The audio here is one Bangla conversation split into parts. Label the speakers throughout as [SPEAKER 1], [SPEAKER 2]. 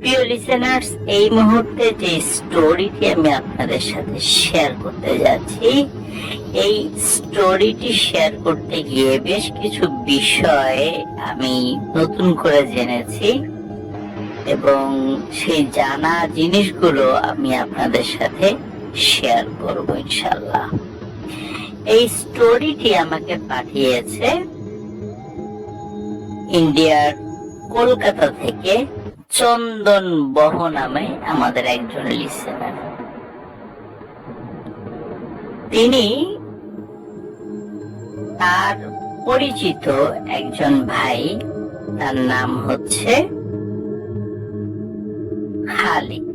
[SPEAKER 1] প্রিয় লিসেনার্স, এই মুহূর্তে যে স্টোরিটি আমি আপনাদের সাথে শেয়ার করতে যাচ্ছি, এই স্টোরিটি শেয়ার করতে গিয়ে বেশ কিছু বিষয় আমি নতুন করে জেনেছি এবং সেই জানা জিনিসগুলো আমি আপনাদের সাথে শেয়ার করব ইনশাআল্লাহ। এই স্টোরিটি আমাকে পাঠিয়েছে ইন্ডিয়ার কলকাতা থেকে চন্দন বহ নামে আমাদের একজন লিসেনার। তিনি তার পরিচিত একজন ভাই, তার নাম হচ্ছে খালিক।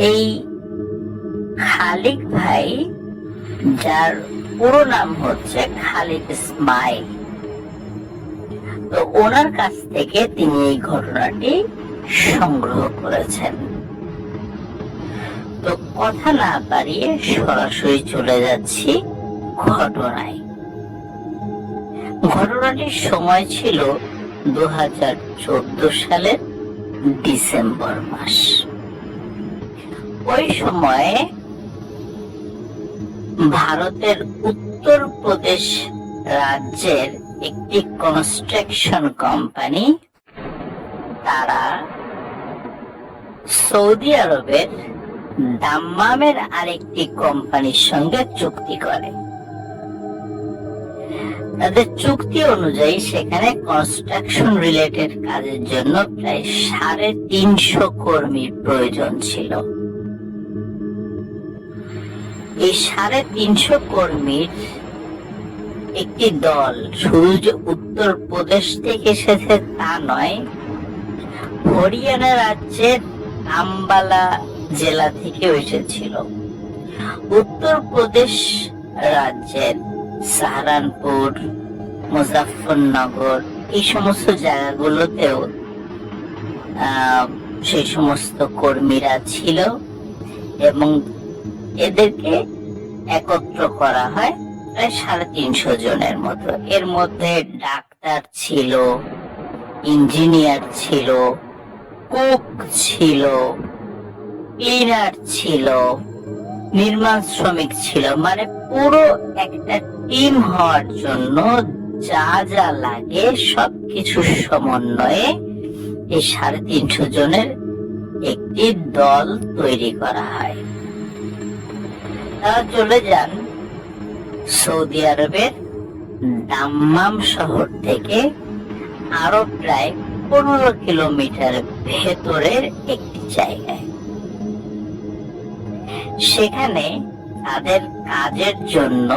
[SPEAKER 1] এই খালিক ভাই, যার পুরো নাম হচ্ছে খালিক ইসমাইল, তো ওনার কাছ থেকে তিনি এই ঘটনাটি সংগ্রহ করেছেন। তো কথা না বাড়িয়ে সরাসরি চলে যাচ্ছি ঘটনায়। ঘটনাটির সময় ছিল 2014 সালের ডিসেম্বর মাস। ওই সময়ে ভারতের উত্তরপ্রদেশ রাজ্যের একটি কনস্ট্রাকশন কোম্পানি, তারা সৌদি আরবের দাম্মামের আরেকটি কোম্পানির সঙ্গে চুক্তি করে। তাদের চুক্তি অনুযায়ী সেখানে কনস্ট্রাকশন রিলেটেড কাজের জন্য প্রায় 350 কর্মীর প্রয়োজন ছিল। এই 350 কর্মীর একটি দল শুধু যে উত্তরপ্রদেশ থেকে এসেছে তা নয়, হরিয়ানা রাজ্যের আম্বালা জেলা থেকে এসেছিল। উত্তরপ্রদেশ রাজ্যের সাহারানপুর, মুজাফফরনগর, এই সমস্ত জায়গাগুলোতেও সেই সমস্ত কর্মীরা ছিল এবং এদেরকে একত্র করা হয় প্রায় 350 জনের মতো। এর মধ্যে ডাক্তার ছিল, ইঞ্জিনিয়ার ছিল, কুক ছিল, ক্লিনার ছিল, নির্মাণ শ্রমিক ছিল। মানে পুরো একটা টিম হওয়ার জন্য যা যা লাগে সবকিছু সমন্বয়ে এই 350 জনের একটি দল তৈরি করা হয়। তারা চলে যান সৌদি আরবের দাম্মাম শহর থেকে আরো প্রায় 15 কিলোমিটার ভেতরের একটি জায়গায়। সেখানে তাদের কাজের জন্য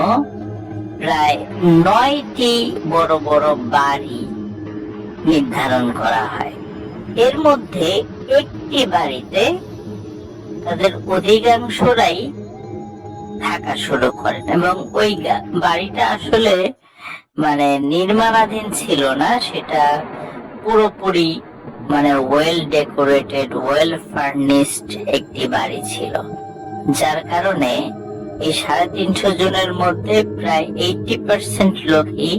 [SPEAKER 1] প্রায় 9টি বড় বড় বাড়ি নির্ধারণ করা হয়। এর মধ্যে একটি বাড়িতে তাদের অধিকাংশরাই থাকা শুরু করেন এবং ওই বাড়িটা আসলে মানে নির্মাণাধীন ছিল না, সেটা পুরোপুরি মানে ওয়েল ডেকোরেটেড, ওয়েল ফার্নিশড একটি বাড়ি ছিল। যার কারণে এই 350 জনের মধ্যে প্রায় 80% লোকই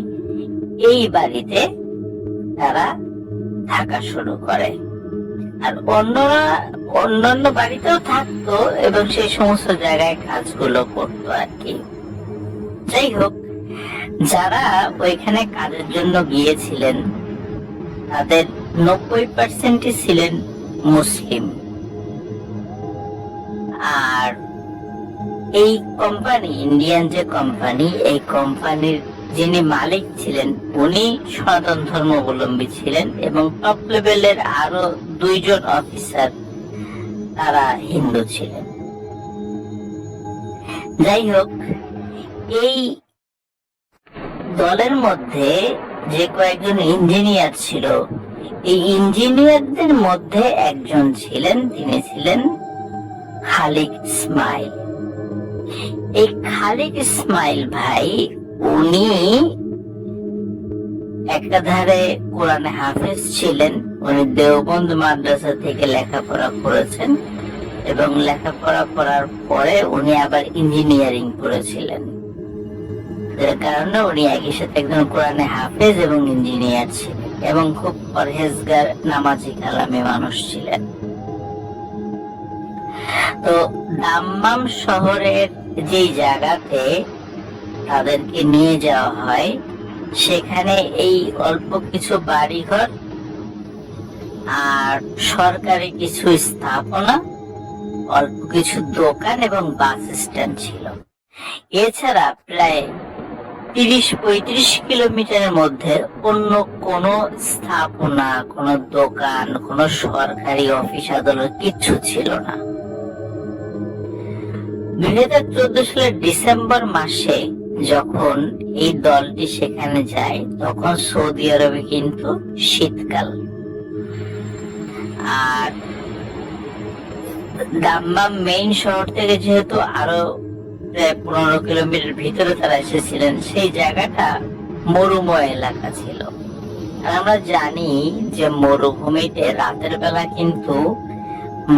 [SPEAKER 1] এই বাড়িতে তারা থাকা শুরু করে, আর অন্যরা অন্যান্য বাড়িতেও থাকতো এবং সেই সমস্ত জায়গায় কাজগুলো করতো আর কি। যাই হোক, যারা ওইখানে কাজের জন্য গিয়েছিলেন তাদের 90% ছিলেন মুসলিম। আর এই কোম্পানি, ইন্ডিয়ান যে কোম্পানি, এই কোম্পানির যিনি মালিক ছিলেন উনি সনাতন ধর্মাবলম্বী ছিলেন এবং টপ লেভেলের আরো 2 জন অফিসার তারা হিন্দু ছিলেন। যাই হোক, এই দলের মধ্যে যে কয়েকজন ইঞ্জিনিয়ার ছিল, এই ইঞ্জিনিয়ারদের মধ্যে একজন ছিলেন, তিনি ছিলেন খালিক ইসমাইল। এই খালিক ইসমাইল ভাই, উনি একাধারে কোরআনে হাফেজ ছিলেন। উনি দেওবন্দ মাদ্রাসা থেকে লেখাপড়া করেছেন এবং লেখাপড়া করার পরে উনি আবার ইঞ্জিনিয়ারিং করেছিলেন। যার কারণে উনি একই সাথে একজন কোরআনে হাফেজ এবং ইঞ্জিনিয়ার ছিলেন। এবং খুব পরহেজগার নামাজি কালামী মানুষ ছিলেন। তো দাম্মাম শহরের যে জায়গাতে তাদেরকে নিয়ে যাওয়া হয়, সেখানে এই অল্প কিছু বাড়িঘর আর সরকারি কিছু স্থাপনা, অল্প কিছু দোকান এবং বাস স্ট্যান্ড ছিল। এছাড়া প্রায় 30-35 কিলোমিটারের মধ্যে অন্য কোনো স্থাপনা, কোনো দোকান, কোনো সরকারি অফিস আদালত কিচ্ছু ছিল না। 2014 সালের ডিসেম্বর মাসে যখন এই দলটি সেখানে যায়, তখন সৌদি আরবে কিন্তু শীতকাল। আর দাম্মাম মেইন শহর থেকে যেহেতু আরো প্রায় 15 কিলোমিটার ভিতরে তারা এসেছিলেন, সেই জায়গাটা মরুময় এলাকা ছিল। আর আমরা জানি যে মরুভূমিতে রাতের বেলা কিন্তু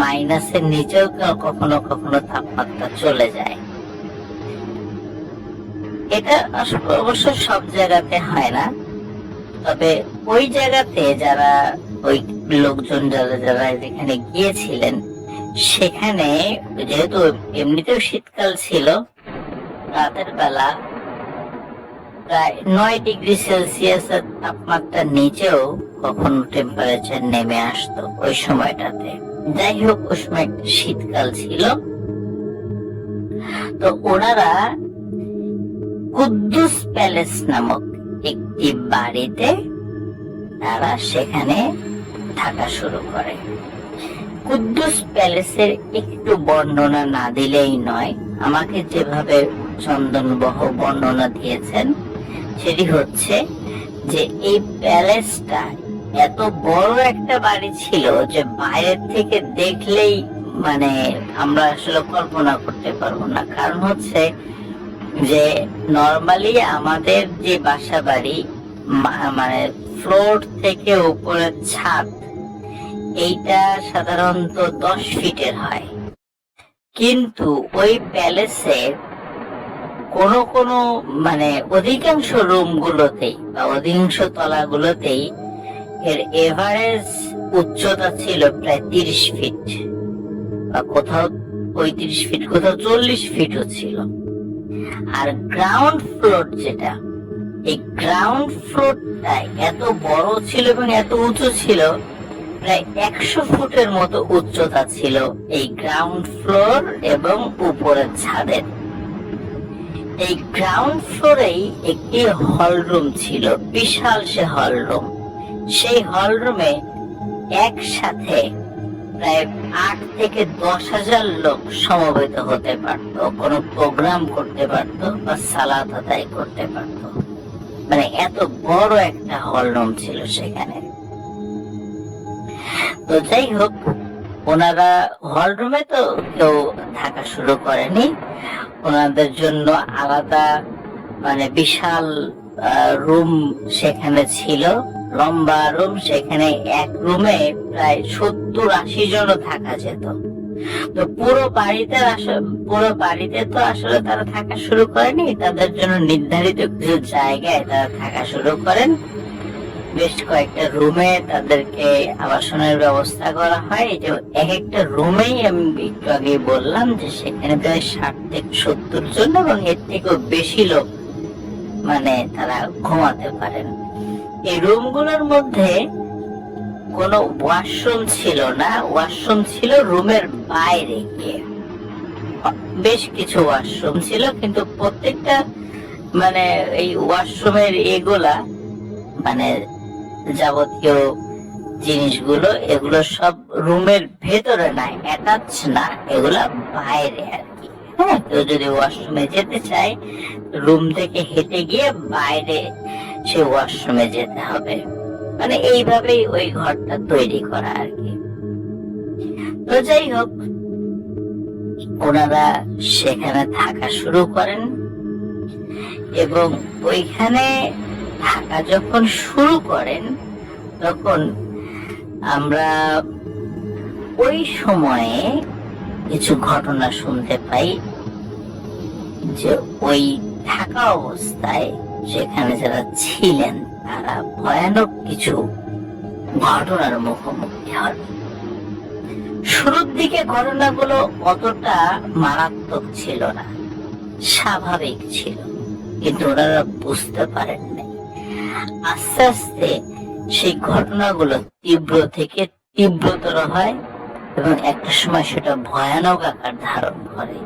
[SPEAKER 1] মাইনাসের নিচেও কখনো কখনো তাপমাত্রা চলে যায়। এটা অবশ্য সব জায়গাতে হয় না, তবে ওই জায়গাতে যারা ওই লোকজন যারা যেখানে গিয়েছিলেন, সেখানে যেহেতু এমনিতেও শীতকাল ছিল, রাতের বেলা প্রায় 9 ডিগ্রি সেলসিয়াসের তাপমাত্রা নিচেও কখনো টেম্পারেচার নেমে আসতো ওই সময়টাতে। যাই হোক, ওই সময় শীতকাল ছিল। তো ওনারা কুদ্দুস প্যালেস নামক একটি বাড়িতে তারা সেখানে থাকা শুরু করে। কুদ্দুস প্যালেসের একটু বর্ণনা না দিলেই নয়। আমাকে যেভাবে চন্দনবহ বর্ণনা দিয়েছেন, সেটি হচ্ছে যে এই প্যালেসটা এত বড় একটা বাড়ি ছিল যে বাইরের থেকে দেখলেই মানে আমরা আসলে কল্পনা করতে পারবো না। কারণ হচ্ছে যে নরমালি আমাদের যে বাসা বাড়ি, মানে ফ্লোর থেকে উপরের ছাদ, এইটা সাধারণত 10 ফিটের হয়, কিন্তু ওই প্যালেসে কোনো মানে অধিকাংশ রুম গুলোতেই বা অধিকাংশ তলাগুলোতেই এর এভারেজ উচ্চতা ছিল প্রায় 30 ফিট, বা কোথাও 35 ফিট, কোথাও 40 ফিটও ছিল। আর গ্রাউন্ড ফ্লোর যেটা, এই গ্রাউন্ড ফ্লোরটা এত বড় ছিল এবং এত উঁচু ছিল, প্রায় 100 ফুটের মতো উচ্চতা ছিল এই গ্রাউন্ড ফ্লোর এবং উপরের ছাদের। এই গ্রাউন্ড ফ্লোরেই একটি হল রুম ছিল, বিশাল সে হল রুম। সেই হল রুমে একসাথে প্রায় 8 থেকে 10,000 লোক সমবেত হতে পারত, কোনো প্রোগ্রাম করতে পারত বা সালাত আদায় করতে পারত। মানে এত বড় একটা হল রুম ছিল সেখানে। তো যাই হোক, ওনারা হল রুমে তো কেউ থাকা শুরু করেনি। ওনাদের জন্য আলাদা মানে বিশাল রুম সেখানে ছিল, লম্বা রুম। সেখানে এক রুমে প্রায় 70-80 জনও থাকা যেত। তো পুরো বাড়িতে তো আসলে তারা থাকা শুরু করেনি, তাদের জন্য নির্ধারিত কিছু জায়গায় তারা থাকা শুরু করেন। বেশ কয়েকটা রুমে তাদেরকে আবাসনের ব্যবস্থা করা হয়। যে এক একটা রুমেই আমি একটু আগে বললাম যে সেখানে প্রায় 60 থেকে 70 জন এবং এর থেকেও বেশি লোক মানে তারা ঘুমাতে পারেন। এই রুমগুলোর মধ্যে কোনো ওয়াশরুম ছিল না, ওয়াশরুম ছিল রুমের বাইরে গিয়ে। বেশ কিছু ওয়াশরুম ছিল, কিন্তু প্রত্যেকটা মানে এই ওয়াশরুমের এগুলা মানে যাবতীয় জিনিসগুলো, এগুলো সব রুমের ভেতরে না, অ্যাটাচ না, এগুলা বাইরে আর কি। হ্যাঁ, কেউ যদি ওয়াশরুমে যেতে চায়, রুম থেকে হেঁটে গিয়ে বাইরে সে ওয়াশরুমে যেতে হবে। মানে এইভাবেই ওই ঘরটা তৈরি করা আর কি। তো যাই হোক, ওনারা সেখানে থাকা শুরু করেন এবং ওইখানে থাকা যখন শুরু করেন, তখন আমরা ওই সময়ে কিছু ঘটনা শুনতে পাই যে ওই থাকা অবস্থায় সেখানে যারা ছিলেন তারা ভয়ানক কিছু ঘটনার মুখোমুখি হন। শুরুর দিকে ঘটনাগুলো অতটা মারাত্মক ছিল না, স্বাভাবিক ছিল, কিন্তু ওনারা বুঝতে পারেননি। আস্তে আস্তে সেই ঘটনাগুলো তীব্র থেকে তীব্রতর হয় এবং একটা সময় সেটা ভয়ানক আকার ধারণ করে।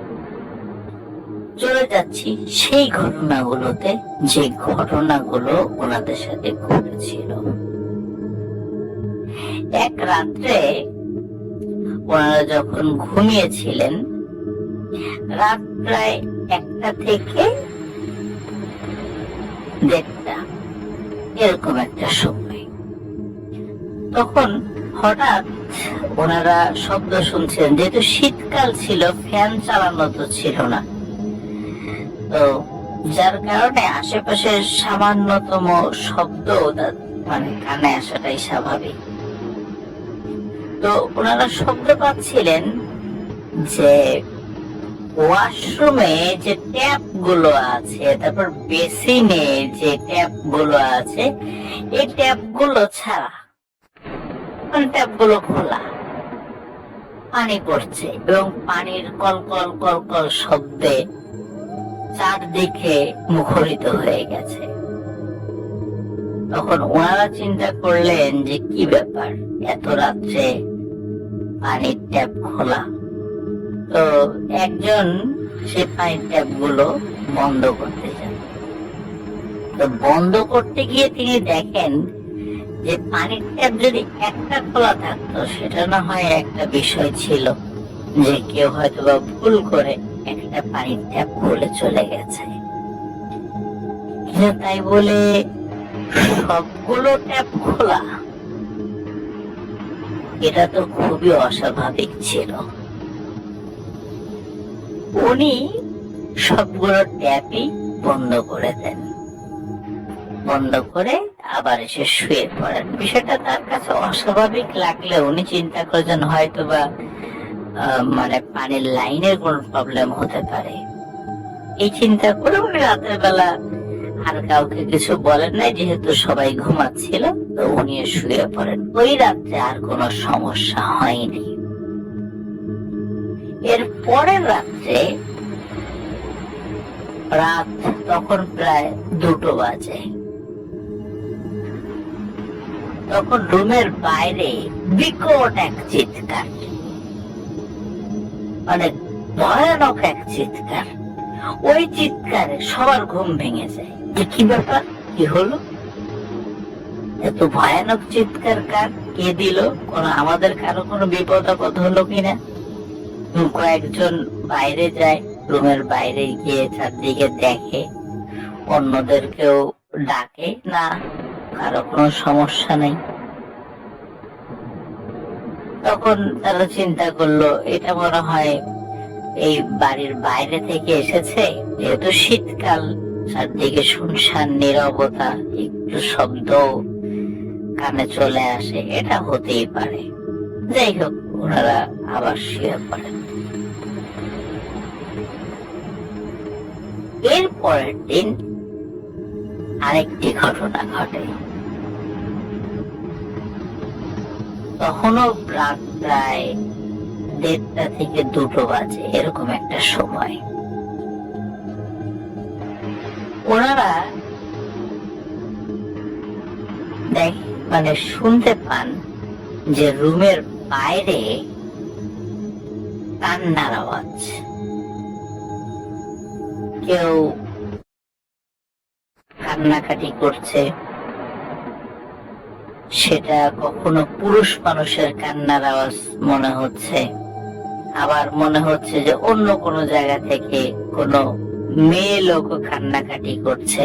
[SPEAKER 1] চলে যাচ্ছি সেই ঘটনাগুলোতে, যে ঘটনাগুলো ওনাদের সাথে ঘটেছিল। এক রাত্রে ওনারা যখন ঘুমিয়েছিলেন, রাত প্রায় 1টা থেকে 1:30 এরকম একটা সময়, তখন হঠাৎ ওনারা শব্দ শুনছিলেন। যেহেতু শীতকাল ছিল, ফ্যান চালানো তো ছিল না, তো যার কারণে আশেপাশে সামান্যতম শব্দ মানে কানে আসাটাই স্বাভাবিক। তো ওনারা শব্দ পাচ্ছিলেন যে ওয়াশরুমে যে ট্যাপ গুলো আছে, তারপর বেসিনে যে ট্যাপ গুলো আছে, এই ট্যাপ গুলো ছাড়া, মানে ট্যাপ গুলো খোলা, পানি পড়ছে এবং পানির কলকল কলকল শব্দে চারদিকে মুখরিত হয়ে গেছে। তখন ওনারা চিন্তা করলেন যে কি ব্যাপার, এত রাত্রে পানির ট্যাপ খোলা। তো একজন সে পানির ট্যাপ গুলো বন্ধ করতে যান। তো বন্ধ করতে গিয়ে তিনি দেখেন যে পানির ট্যাপ যদি একটা খোলা থাকতো সেটা না হয় একটা বিষয় ছিল, যে কেউ হয়তো বা ভুল করে একটা পানির ট্যাপ খুলে চলে গেছে, কিন্তু তাই বলে সবগুলো ট্যাপ খোলা, এটা তো খুবই অস্বাভাবিক ছিল। উনি সবগুলো ট্যাপই বন্ধ করে দেন, বন্ধ করে আবার এসে শুয়ে পড়েন। বিষয়টা তার কাছে অস্বাভাবিক লাগলে উনি চিন্তা করেছেন হয়তো বা মানে পানির লাইনের কোন প্রবলেম হতে পারে। এই চিন্তা করে উনি রাতের বেলা আর কাউকে কিছু বলেন নাই, যেহেতু সবাই ঘুমাচ্ছিল, তো উনি শুয়ে পড়েন। ওই রাত্রে আর কোনো সমস্যা হয়নি। এর পরের রাত্রে, রাত তখন প্রায় 2টো বাজে, তখন রুমের বাইরে বিকট এক চিৎকার, মানে ভয়ানক এক চিৎকার। ওই চিৎকারে সবার ঘুম ভেঙে যায়। যে কি ব্যাপার, কি হলো, এত ভয়ানক চিৎকার কার, কে দিল, আমাদের কারো কোনো বিপদ আপদ হলো কিনা। কয়েকজন বাইরে যায়, রুমের বাইরে গিয়ে চারদিকে দেখে, অন্যদেরকেও ডাকে, না কারো কোনো সমস্যা নেই। তখন তারা চিন্তা করলো এটা মনে হয় এই বাড়ির বাইরে থেকে এসেছে, যেহেতু শীতকাল, চারদিকে শুনশান নীরবতা, একটু শব্দ কানে চলে আসে, এটা হতেই পারে। যাই হোক, ওনারা আবার শুয়ে পড়েন। এর পরের দিন আরেকটি ঘটনা ঘটে। তখনও রাত প্রায় 1:30 থেকে 2টো বাজে, এরকম একটা সময়। ওনারা মানে শুনতে পান যে রুমের বাইরে কান্নার আওয়াজ, কেউ কান্নাকাটি করছে। সেটা কখনো পুরুষ মানুষের কান্নার আওয়াজ মনে হচ্ছে, আবার মনে হচ্ছে যে অন্য কোনো জায়গা থেকে কোনো মেয়ে লোক কান্নাকাটি করছে।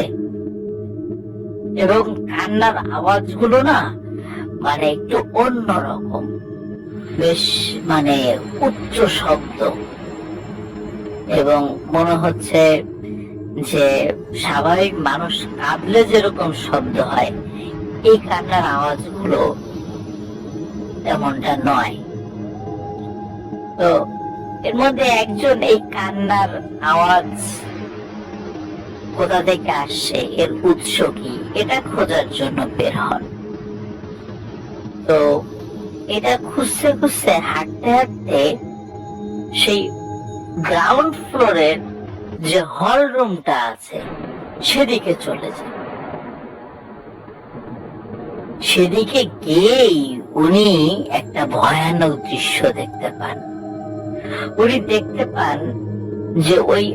[SPEAKER 1] এবং কান্নার আওয়াজগুলো না মানে একটু অন্যরকম, বেশ মানে উচ্চ শব্দ, এবং মনে হচ্ছে যে স্বাভাবিক মানুষ কাঁদলে যেরকম শব্দ হয়, এই কান্নার আওয়াজগুলো তেমনটা নয়। তো এর মধ্যে একজন এই কান্নার আওয়াজ কোথা থেকে আসছে, এর উৎস কি, এটা খোঁজার জন্য বের হন। তো এটা খুঁজতে খুঁজতে হাঁটতে হাঁটতে সেই গ্রাউন্ড ফ্লোরের যে হল রুমটা আছে সেদিকে চলে যায়। সেদিকে গিয়েই উনি একটা ভয়ানক দৃশ্য দেখতে পান। উনি দেখতে পান যে ওই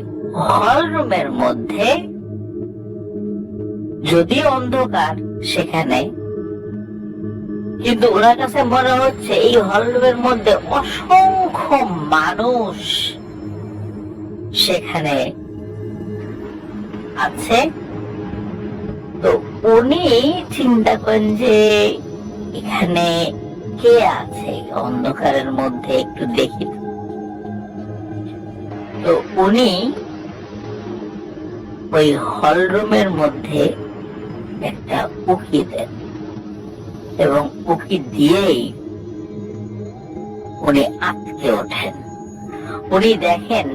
[SPEAKER 1] হল রুমের মধ্যে, যদি অন্ধকার সেখানে, কিন্তু ওনার কাছে মনে হচ্ছে এই হল রুমের মধ্যে অসংখ্য মানুষ সেখানে আছে। তো উনি চিন্তা করেন যে এখানে কে আছে অন্ধকারের মধ্যে, একটু দেখি। তো উনি ওই হল রুমের মধ্যে একটা উকি দেন এবং উকি দিয়েই উনি আটকে ওঠেন। উনি দেখেন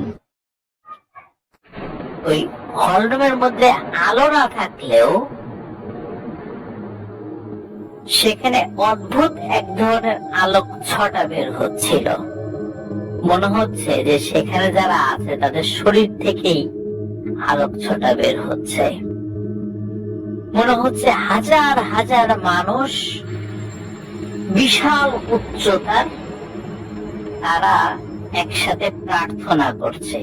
[SPEAKER 1] ওই হল রুমের মধ্যে আলো না থাকলেও সেখানে অদ্ভুত এক ধরনের আলোক ছটা বের হচ্ছিল। মনে হচ্ছে যে সেখানে যারা আছে তাদের শরীর থেকেই আলোক ছটা বের হচ্ছে। মনে হচ্ছে হাজার হাজার মানুষ, বিশাল উচ্চতার, তারা একসাথে প্রার্থনা করছে।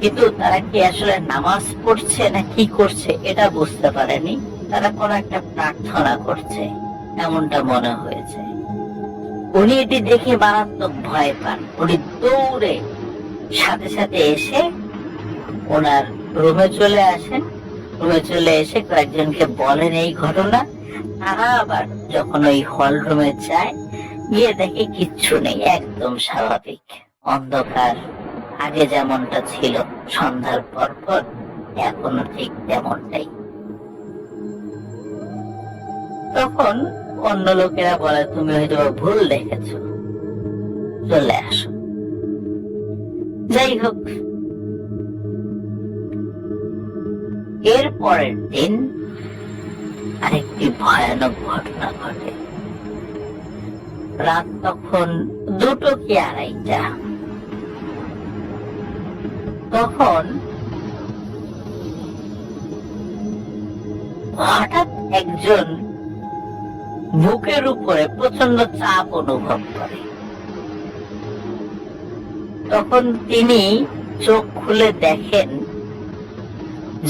[SPEAKER 1] কিন্তু তারা কি আসলে নামাজ পড়ছে না কি করছে এটা বুঝতে পারেনি। তারা কোন একটা প্রার্থনা করছে এমনটা মনে হয়েছে। উনি এটি দেখে মারাত্মক ভয় পান। উনি দৌড়ে সাথে সাথে এসে ওনার রুমে চলে আসেন। রুমে চলে এসে কয়েকজনকে বলেন এই ঘটনা। তারা আবার যখন ওই হল রুমে যায়, গিয়ে দেখে কিচ্ছু নেই, একদম স্বাভাবিক অন্ধকার, আগে যেমনটা ছিল সন্ধ্যার পর পর এখনো ঠিক তেমনটাই। তখন অন্য লোকেরা বলে তুমি হয়তো ভুল দেখেছো, চলে আসো। যাই হোক, এর পরের দিন আরেকটি ভয়ানক ঘটনা ঘটে। রাত তখন 2টো কি 2:30টা। তখন হঠাৎ একজন বুকের উপরে প্রচন্ড চাপ অনুভব করে। তখন তিনি চোখ খুলে দেখেন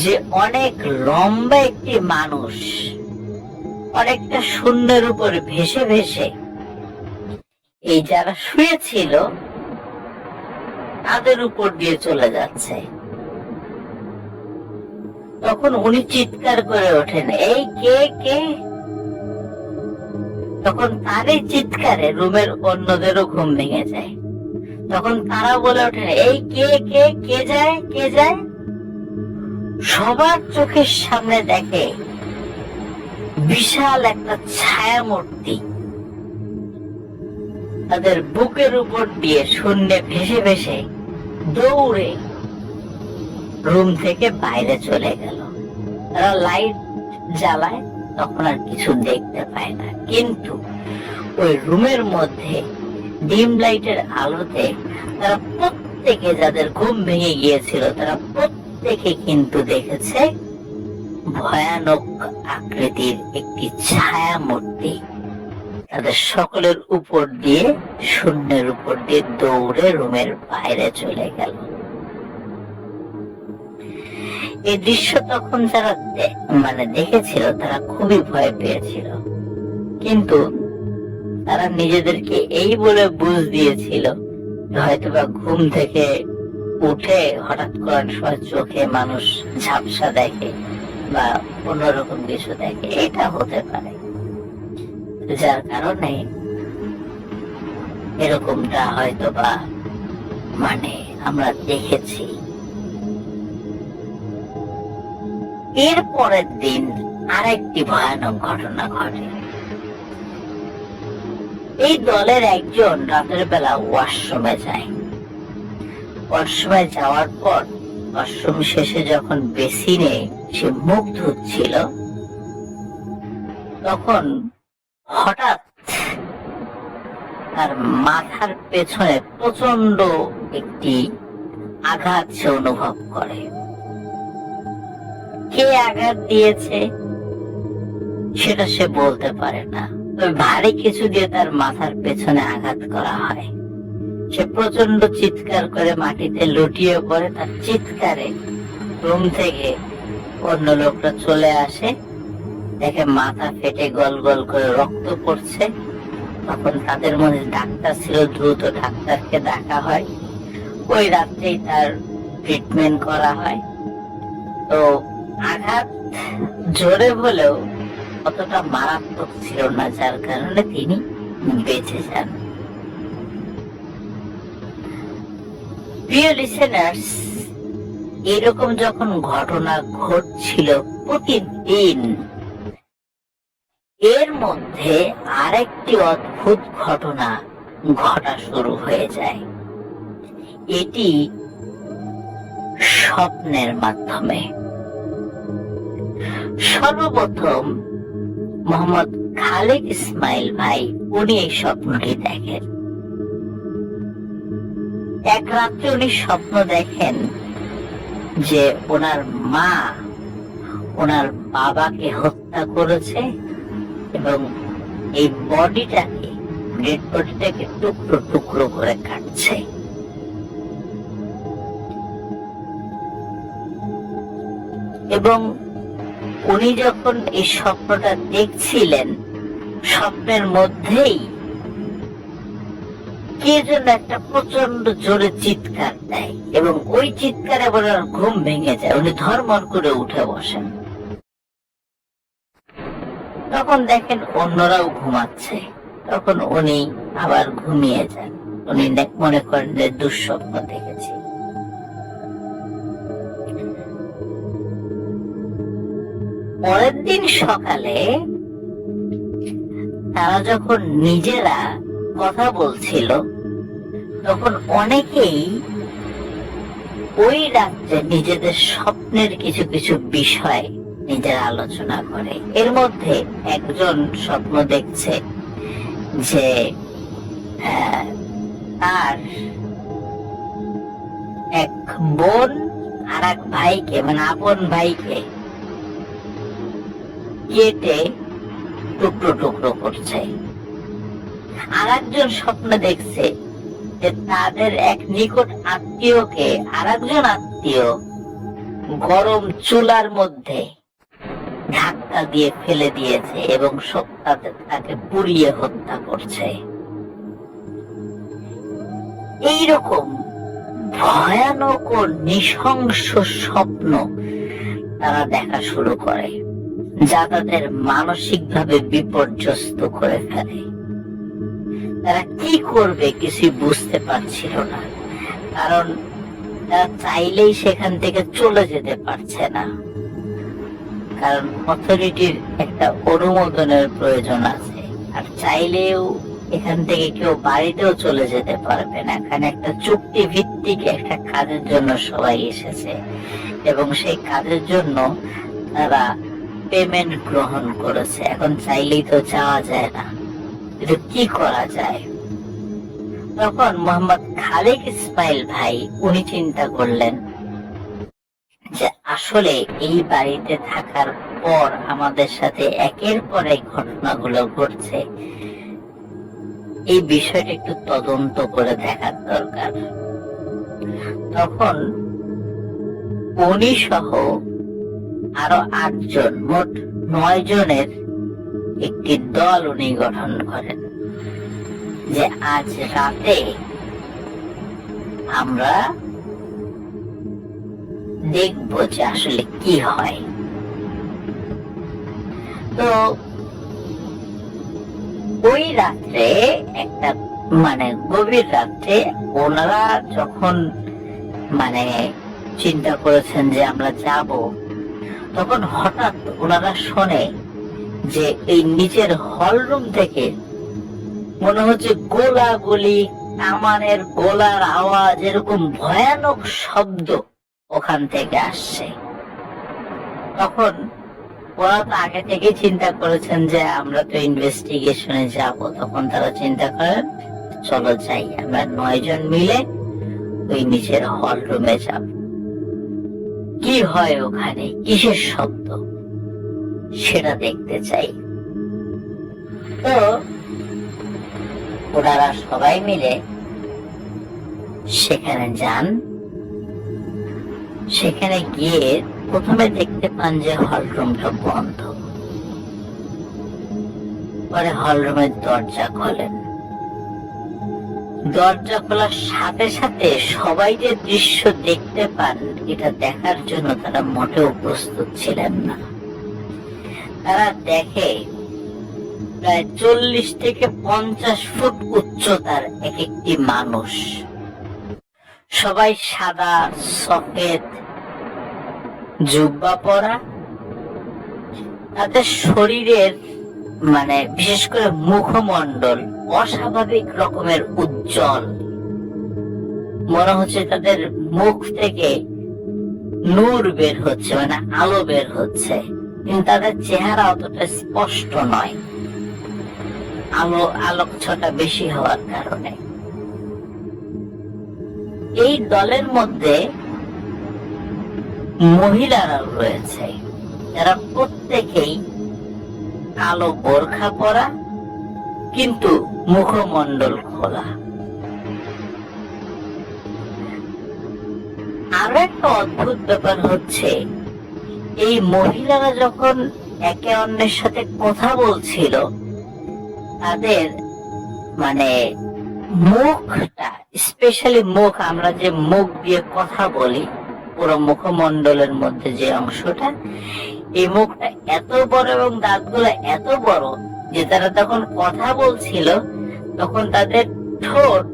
[SPEAKER 1] যে অনেক লম্বা একটি মানুষ অনেকটা শূন্যের উপরে ভেসে ভেসে এই যারা শুয়েছিল তাদের উপর দিয়ে চলে যাচ্ছে। তখন উনি চিৎকার করে ওঠেন, এই কে কে? তখন তারই চিৎকারে রুমের অন্যদেরও ঘুম ভেঙে যায়। তখন তারা বলে ওঠেন, এই কে কে, কে যায়, কে যায়? সবার চোখের সামনে দেখে বিশাল একটা ছায়া মূর্তি তাদের বুকের উপর দিয়ে শূন্যে ভেসে ভেসে দৌড়ে রুম থেকে বাইরে চলে গেল। তারা লাইট জ্বালায়, তখন আর কিছু দেখতে পায় না, কিন্তু ওই রুমের মধ্যে ডিম লাইটের আলোতে তারা প্রত্যেকে, যাদের ঘুম ভেঙে গিয়েছিল তারা প্রত্যেকে কিন্তু দেখেছে ভয়ানক আকৃতির একটি ছায়া মূর্তি তাদের সকলের উপর দিয়ে, শূন্যের উপর দিয়ে দৌড়ে রুমের বাইরে চলে গেল। এই দৃশ্য তখন যারা দেখেছিল তারা খুবই ভয় পেয়েছিল, কিন্তু তারা নিজেদেরকে এই বলে বুঝ দিয়েছিল হয়তোবা ঘুম থেকে উঠে হঠাৎ করার সময় চোখে মানুষ ঝাপসা দেখে বা অন্যরকম কিছু দেখে, এটা হতে পারে, যার কারণে এরকমটা হয়তোবা আমরা দেখেছি। এর পরের দিন আরেকটি ভয়ানক ঘটনা ঘটে। এই দলের একজন রাতের বেলা ওয়াশরুমে যায়। ওয়াশরুমে যাওয়ার পর ওয়াশরুম শেষে যখন বেসিনে সে মুখ ধুচ্ছিল, তখন হঠাৎ তার মাথার পেছনে প্রচন্ড একটি আঘাত সে অনুভব করে। কে আঘাত দিয়েছে সেটা সে বলতে পারে না, তবে ভারী কিছু দিয়ে তার মাথার পেছনে আঘাত করা হয়। সে প্রচন্ড চিৎকার করে মাটিতে লুটিয়ে পড়ে। তার চিৎকারে রুম থেকে অন্য লোকটা চলে আসে, দেখে মাথা ফেটে গল গল করে রক্ত পড়ছে। তখন তাদের মধ্যে ডাক্তার ছিল, দ্রুত ডাক্তারকে ডাকা হয়। ওই রাত্রেই তার ট্রিটমেন্ট করা হয়। তো আঘাত জোরে হলেও অতটা মারাত্মক ছিল না, যার কারণে তিনি বেঁচে যান। প্রিয় লিসেনার্স, এরকম যখন ঘটনা ঘটছিল প্রতিদিন, এর মধ্যে আরেকটি অদ্ভুত ঘটনা ঘটা শুরু হয়ে যায়। এটি স্বপ্নের মাধ্যমে। সর্বপ্রথম মোহাম্মদ খালেক ইসমাইল ভাই, উনি এই স্বপ্নটি দেখেন। এক রাত্রে উনি স্বপ্ন দেখেন যে ওনার মা ওনার বাবাকে হত্যা করেছে এবং এই বডিটাকে, ডেড বডিটাকে টুকরো টুকরো করে কাটছে। এবং উনি যখন এই স্বপ্নটা দেখছিলেন, স্বপ্নের মধ্যেই কে যেন একটা প্রচন্ড জোরে চিৎকার দেয় এবং ওই চিৎকারে ওনার ঘুম ভেঙে যায়। উনি ধর্মর করে উঠে বসেন। তখন দেখেন অন্যরাও ঘুমাচ্ছে। তখন উনি আবার ঘুমিয়ে যান। উনি মনে করেন যে দুঃস্বপ্ন দেখেছি। পরের দিন সকালে তারা যখন নিজেরা কথা বলছিল, তখন অনেকেই ওই রাত্রে নিজেদের স্বপ্নের কিছু কিছু বিষয় নিজেরা আলোচনা করে। এর মধ্যে একজন স্বপ্ন দেখছে যে তার এক বোন আর এক ভাইকে, মানে আপন ভাইকে কেটে টুকরো টুকরো করছে। আর একজন স্বপ্ন দেখছে যে তাদের এক নিকট আত্মীয়কে আর একজন আত্মীয় গরম চুলার মধ্যে ধাক্কা দিয়ে ফেলে দিয়েছে এবং তাকে পুড়িয়ে হত্যা করছে। এইরকম ভয়ানক ও নৃশংস স্বপ্ন তারা দেখা শুরু করে, যা তাদের মানসিকভাবে বিপর্যস্ত করে ফেলে। তারা কি করবে কিছু বুঝতে পারছিল না, কারণ তারা চাইলেই সেখান থেকে চলে যেতে পারছে না, কারণ অথরিটির একটা অনুমোদনের প্রয়োজন আছে। আর চাইলেও এখান থেকে কেউ বাড়িতেও চলে যেতে পারবে না। এখানে একটা চুক্তি ভিত্তিক একটা কাজের জন্য সবাই এসেছে এবং সেই কাজের জন্য তারা পেমেন্ট গ্রহণ করেছে। এখন চাইলেই তো যাওয়া যায় না, কিন্তু কি করা যায়? তখন মোহাম্মদ খালেক ইসমাইল ভাই উনি চিন্তা করলেন যে আসলে এই বাড়িতে থাকার পর আমাদের সাথে একের পর এক ঘটনাগুলো ঘটছে, এই বিষয়টা একটু তদন্ত করে দেখার দরকার। তখন উনি সহ আরো 8 জন, মোট 9 জনের একটি দল উনি গঠন করেন যে আজ রাতে আমরা দেখব যে আসলে কি হয়। তো ওই রাত্রে একটা গভীর রাত্রে ওনারা যখন চিন্তা করেছেন যে আমরা যাব, তখন হঠাৎ ওনারা শোনে যে এই নিচের হল রুম থেকে মনে হচ্ছে গোলাগুলি, কামানের গোলার আওয়াজ, এরকম ভয়ানক শব্দ ওখান থেকে আসছে। তখন ওরা তো আগে থেকে চিন্তা করেছেন যে আমরা তো ইনভেস্টিগেশনে যাব। তখন তারা চিন্তা করেন চলো যাই, আমরা 9 জন মিলে ওই নিচের হল রুমে যাব, কি হয় ওখানে, কিসের শব্দ সেটা দেখতে চাই। তো ওনারা সবাই মিলে সেখানে যান। সেখানে গিয়ে প্রথমে দেখতে পান যে হল রুমটা বন্ধ। পরে হল রুমের দরজা খোলেন। দরজা খোলার সাথে সাথে সবাই যে দৃশ্য দেখতে পান, এটা দেখার জন্য তারা মোটেও প্রস্তুত ছিলেন না। তারা দেখে প্রায় 40 থেকে 50 ফুট উচ্চতার এক একটি মানুষ, সবাই সাদা সফেদ জুব্বা পরা। তাদের শরীরের বিশেষ করে মুখমণ্ডল অস্বাভাবিক রকমের উজ্জ্বল, মনে হচ্ছে তাদের মুখ থেকে নূর বের হচ্ছে, আলো বের হচ্ছে, কিন্তু তাদের চেহারা অতটা স্পষ্ট নয়, আলোকছটা বেশি হওয়ার কারণে। এই দলের মধ্যে মহিলারাও রয়েছে, যারা প্রত্যেকেই কালো বোরখা পরা, কিন্তু মুখমণ্ডল খোলা। আরো একটা অদ্ভুত ব্যাপার হচ্ছে, এই মহিলারা যখন একে অন্যের সাথে কথা বলছিল, তাদের মুখটা, স্পেশালি মুখ, আমরা যে মুখ দিয়ে কথা বলি, পুরো মুখমণ্ডলের মধ্যে যে অংশটা, এই মুখটা এত বড় এবং দাঁতগুলো এত বড় যে তারা তখন কথা বলছিল তখন তাদের ঠোঁট,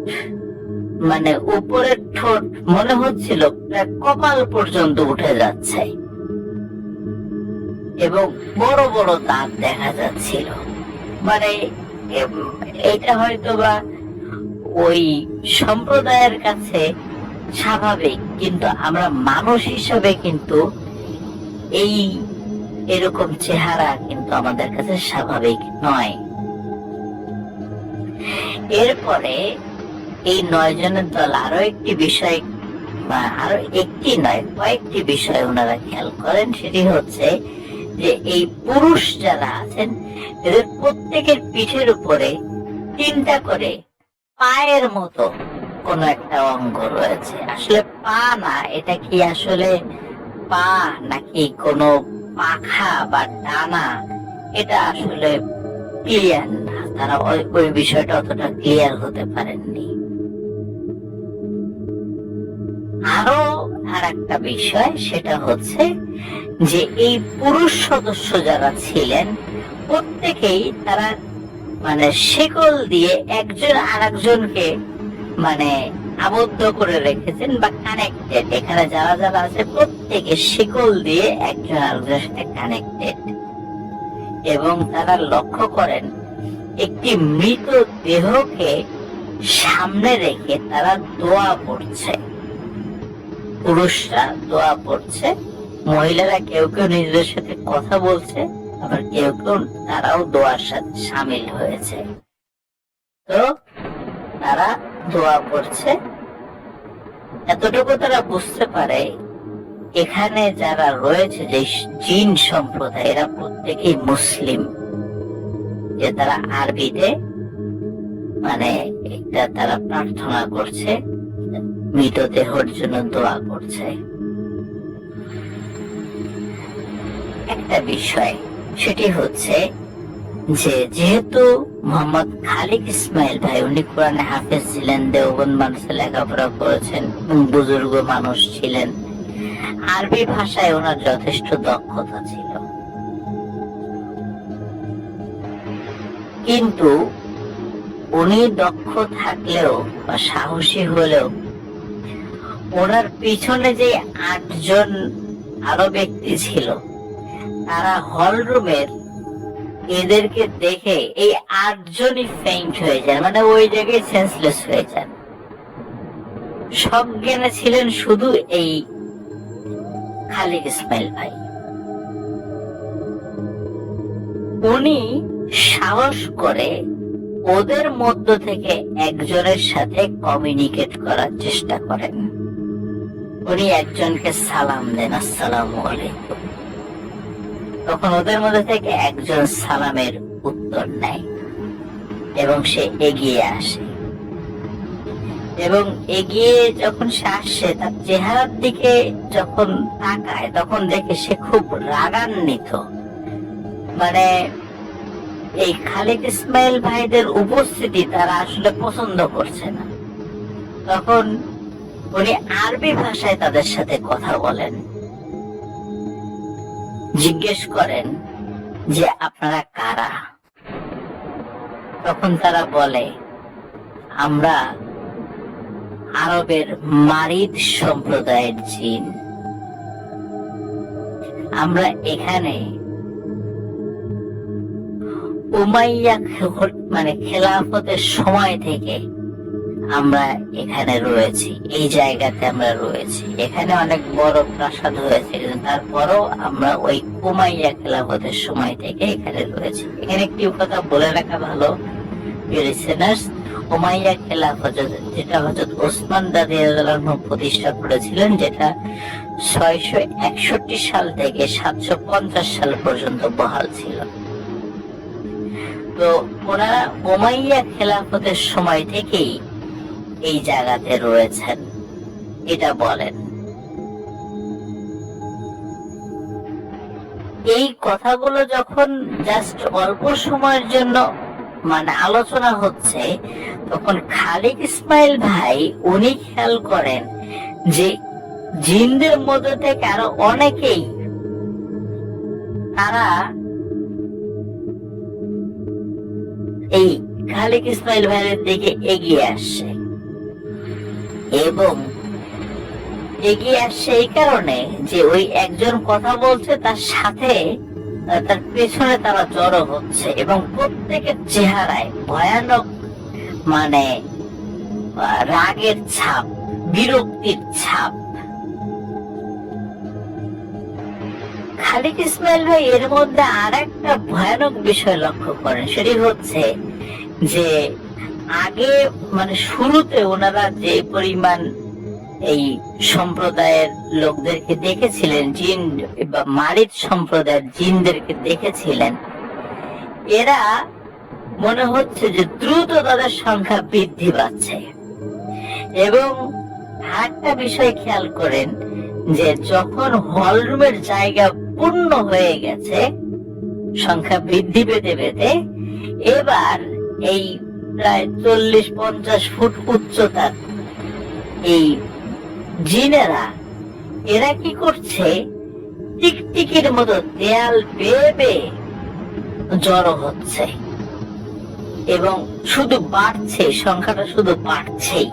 [SPEAKER 1] উপরের ঠোঁট মনে হচ্ছিল প্রায় কপাল পর্যন্ত উঠে যাচ্ছে এবং বড় বড় দাঁত দেখা যাচ্ছিল। এটা হয়তোবা ওই সম্প্রদায়ের কাছে স্বাভাবিক, কিন্তু আমরা মানুষ হিসেবে কিন্তু এরকম চেহারা কিন্তু আমাদের কাছে স্বাভাবিক নয়। এরপরে এই 9 জনের দল আরো একটি বিষয়, আরো একটি নয় কয়েকটি বিষয় ওনারা খেয়াল করেন। সেটি হচ্ছে যে এই পুরুষ যারা আছেন, এদের প্রত্যেকের পিঠের উপরে 3টা করে পায়ের মতো কোন একটা অঙ্গ রয়েছে। আসলে পা না, এটা কি আসলে পা নাকি কোনো পাখা বা ডানা, এটা আসলে ক্লিয়ার না। তারা ওই বিষয়টা অতটা ক্লিয়ার হতে পারেননি। আরো আর একটা বিষয়, সেটা হচ্ছে যে এই পুরুষ সদস্য যারা ছিলেন প্রত্যেকেই তারা শিকল দিয়ে একজন আরেকজনকে আবদ্ধ করে রেখেছেন বা কানেক্টেড। এখানে যারা যারা আছে প্রত্যেকে শিকল দিয়ে একজন আরেকজনের সাথে কানেক্টেড, এবং তারা লক্ষ্য করেন একটি মৃত দেহকে সামনে রেখে তারা দোয়া পড়ছে। পুরুষরা দোয়া পড়ছে, মহিলারা কেউ কেউ নিজেদের সাথে কথা বলছে, আবার কেউ কেউ তারাও দোয়ার সাথে সামিল হয়েছে। তো তারা দোয়া পড়ছে। এতটুকু তারা বুঝতে পারে এখানে যারা রয়েছে, যে জিন সম্প্রদায়, এরা প্রত্যেকেই মুসলিম, যে তারা আরবিতে একটা তারা প্রার্থনা করছে, মৃতদেহের জন্য দোয়া করছে। একটা বিষয় সেটি হচ্ছে যে যেহেতু মোহাম্মদ খালিক ইসমাইল ভাই, উনি কোরআনে হাফেজ ছিলেন, দেওবন্দ মাদ্রাসায় লেখাপড়া করেছেন এবং বুজুর্গ মানুষ ছিলেন, আরবি ভাষায় ওনার যথেষ্ট দক্ষতা ছিল। কিন্তু উনি দক্ষ থাকলেও বা সাহসী হলেও ওনার পিছনে যে 8 জন আরো ব্যক্তি ছিল, তারা হল রুমের এদেরকে দেখে এই 8 জনই ফেইন্ট হয়ে যান, ওই জায়গায় সেন্সলেস হয়ে যান। সজ্ঞানে ছিলেন শুধু এই খালিক ইসমাইল ভাই। উনি সাহস করে ওদের মধ্য থেকে একজনের সাথে কমিউনিকেট করার চেষ্টা করেন। উনি একজনকে সালাম দেন, আসসালামু আলাইকুম। তখন ওদের মধ্যে থেকে একজন সালামের উত্তর নেয় এবং সে এগিয়ে আসে, এবং এগিয়ে যখন সে আসে তার চেহারার দিকে যখন তাকায় তখন দেখে সে খুব রাগান্বিত। মানে এই খালিক ইসমাইল ভাইদের উপস্থিতি তারা আসলে পছন্দ করছে না। তখন উনি আরবি ভাষায় তাদের সাথে কথা বলেন, জিজ্ঞেস করেন যে আপনারা কারা। তখন তারা বলে আমরা আরবের মারিদ সম্প্রদায়ের জিন, আমরা এখানে উমাইয়া খেলাফতের সময় থেকে আমরা এখানে রয়েছি, এই জায়গাতে আমরা রয়েছি। এখানে অনেক বড় প্রাসাদ হয়েছে, কিন্তু তারপরও আমরা ওই উমাইয়া খেলাফতের সময় থেকে এখানে রয়েছি। এখানে একটি কথা বলে রাখা ভালো লিসেনার্স, উমাইয়া খেলাফত যেটা হযরত ওসমান রাদিয়াল্লাহু আনহু প্রতিষ্ঠা করেছিলেন, যেটা 661 সাল থেকে 750 সাল পর্যন্ত বহাল ছিল। তো ওনারা উমাইয়া খেলাফতের সময় থেকেই এই জায়গাতে রয়েছেন এটা বলেন। এই কথাগুলো যখন জাস্ট অল্প সময়ের জন্য আলোচনা হচ্ছে, তখন খালিক ইসমাইল ভাই উনি খেয়াল করেন যে জিনদের মধ্যে থেকে আরো অনেকেই তারা এই খালিক ইসমাইল ভাইয়ের দিকে এগিয়ে আসছে, এবং এগিয়ে আসছে এই কারণে যে ওই একজন কথা বলছে তার সাথে তার পেছনে তারা জড়ো হচ্ছে, এবং প্রত্যেকের চেহারায় ভয়ানক রাগের ছাপ, বিরক্তির ছাপ। খালিক ইসমাইল ভাই এর মধ্যে আর একটা ভয়ানক বিষয় লক্ষ্য করেন, সেটি হচ্ছে যে আগে শুরুতে ওনারা যে পরিমাণ এই সম্প্রদায়ের লোকদেরকে দেখেছিলেন, জিন বা মারিদ সম্প্রদায়ের জিনদেরকে দেখেছিলেন, এরা মনে হচ্ছে যে দ্রুত তাদের সংখ্যা বৃদ্ধি পাচ্ছে। এবং একটা বিষয় খেয়াল করেন যে যখন হলরুমের জায়গা পূর্ণ হয়ে গেছে, সংখ্যা বৃদ্ধি পেতে পেতে এবার এই প্রায় 40-50 ফুট উচ্চতার এই জিনেরা এরা কি করছে, টিকটিকির মতো দেয়াল বেয়ে বেয়ে জড়ো হচ্ছে, এবং শুধু বাড়ছে, সংখ্যাটা শুধু বাড়ছেই।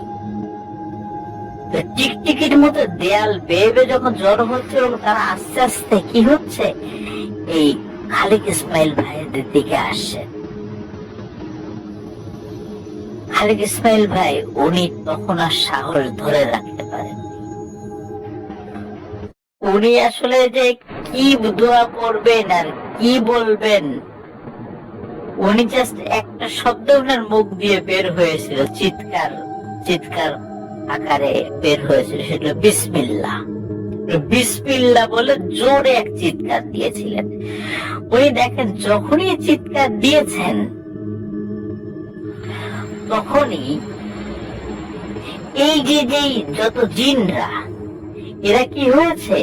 [SPEAKER 1] টিকটিকির মতো দেয়াল বেয়ে বেয়ে যখন জড়ো হচ্ছে, এবং তারা আস্তে আস্তে কি হচ্ছে, এই খালিক ইসমাইল ভাইদের দিকে আসছে। খালিক ইসমাইল ভাই উনি তখন আর সাহস ধরে রাখতে পারেন। উনি আসলে যে কি দোয়া করবেন আর কি বলবেন, উনি জাস্ট একটা শব্দ ওনার মুখ দিয়ে বের হয়েছিল, চিৎকার আকারে বের হয়েছিল, সেটা বিসমিল্লাহ। বিসমিল্লাহ বলে জোরে এক চিৎকার দিয়েছিলেন। উনি দেখেন যখনই চিৎকার দিয়েছেন তখনই এই যে যত জিনরা এরা কি হয়েছে,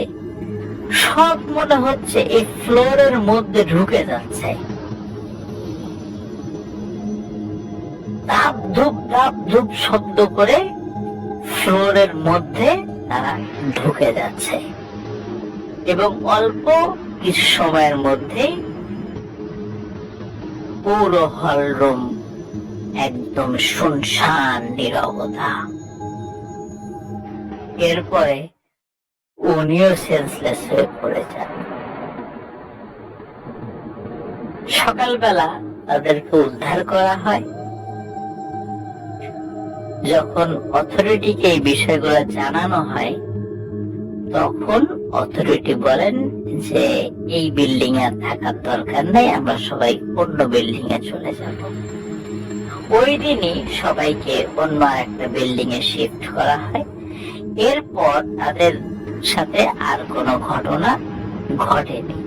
[SPEAKER 1] সব মনে হচ্ছে এই ফ্লোরের মধ্যে ঢুকে যাচ্ছে। ধাপ ধুপ শব্দ করে ফ্লোরের মধ্যে তারা ঢুকে যাচ্ছে, এবং অল্প কিছু সময়ের মধ্যেই পুরো হলরুম একদম শুনশান নীরবতা। এরপরে উনিও সেন্সলেস হয়ে পড়ে যান। সকালবেলা তাদেরকে উদ্ধার করা হয়। যখন অথরিটিকে এই বিষয়গুলো জানানো হয়, তখন অথরিটি বলেন যে এই বিল্ডিং এ থাকার দরকার নেই, আমরা সবাই অন্য বিল্ডিং এ চলে যাব। ওই দিনই সবাইকে অন্য একটা বিল্ডিং এ শিফট করা হয়। এরপর তাদের সাথে আর কোনো ঘটনা ঘটেনি।